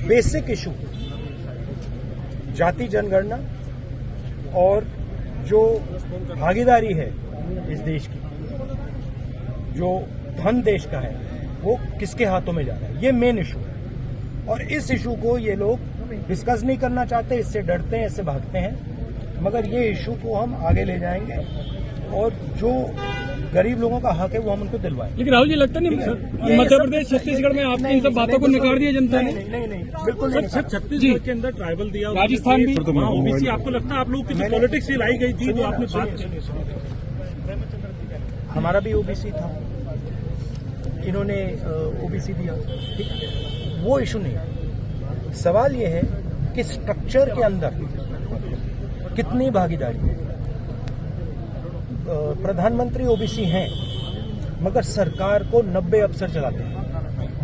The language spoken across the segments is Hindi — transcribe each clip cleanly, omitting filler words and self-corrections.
बेसिक इशू जाति जनगणना और जो भागीदारी है इस देश की, जो धन देश का है, वो किसके हाथों में जा रहा है, ये मेन इशू है। और इस इशू को ये लोग डिस्कस नहीं करना चाहते, इससे डरते हैं, इससे भागते हैं। मगर ये इशू को हम आगे ले जाएंगे और जो गरीब लोगों का हक है वो हम उनको दिलवाएंगे। लेकिन राहुल जी, लगता नहीं मध्य प्रदेश छत्तीसगढ़ में आपकी इन सब बातों को नकार दिया जनता ने? नहीं, बिल्कुल नहीं। सर, छत्तीसगढ़ के अंदर ट्राइबल दिया, राजस्थान भी ओबीसी, आपको लगता है आप लोग किसी पॉलिटिक्स से लाई गई थी जो आपने बात? हमारा भी ओबीसी था, इन्होंने ओबीसी दिया, ठीक है, वो इशू नहीं है। सवाल ये है कि स्ट्रक्चर के अंदर कितनी भागीदारी है। प्रधानमंत्री ओबीसी हैं, मगर सरकार को 90 अफसर चलाते हैं।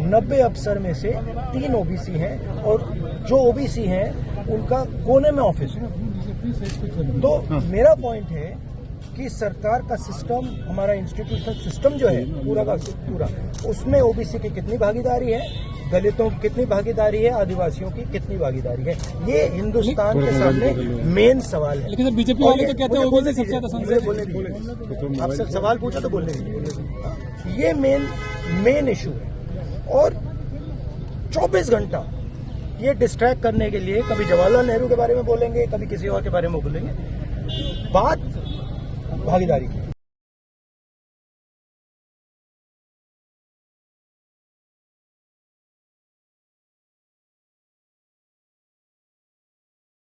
90 अफसर में से 3 ओबीसी हैं और जो ओबीसी हैं उनका कोने में ऑफिस है। तो मेरा पॉइंट है कि सरकार का सिस्टम, हमारा इंस्टीट्यूशनल सिस्टम जो है पूरा का पूरा, उसमें ओबीसी की कितनी भागीदारी है, दलितों की कितनी भागीदारी है, आदिवासियों की कितनी भागीदारी है, ये हिंदुस्तान के सामने मेन सवाल है। लेकिन बीजेपी वाले तो कहते हैं ओबीसी सबसे ज्यादा बोले, आपसे सवाल पूछा तो बोलने दीजिए। ये मेन इशू है और 24 घंटा ये डिस्ट्रैक्ट करने के लिए कभी जवाहरलाल नेहरू के बारे में बोलेंगे, कभी किसी और के बारे में बोलेंगे। बात भागीदारी की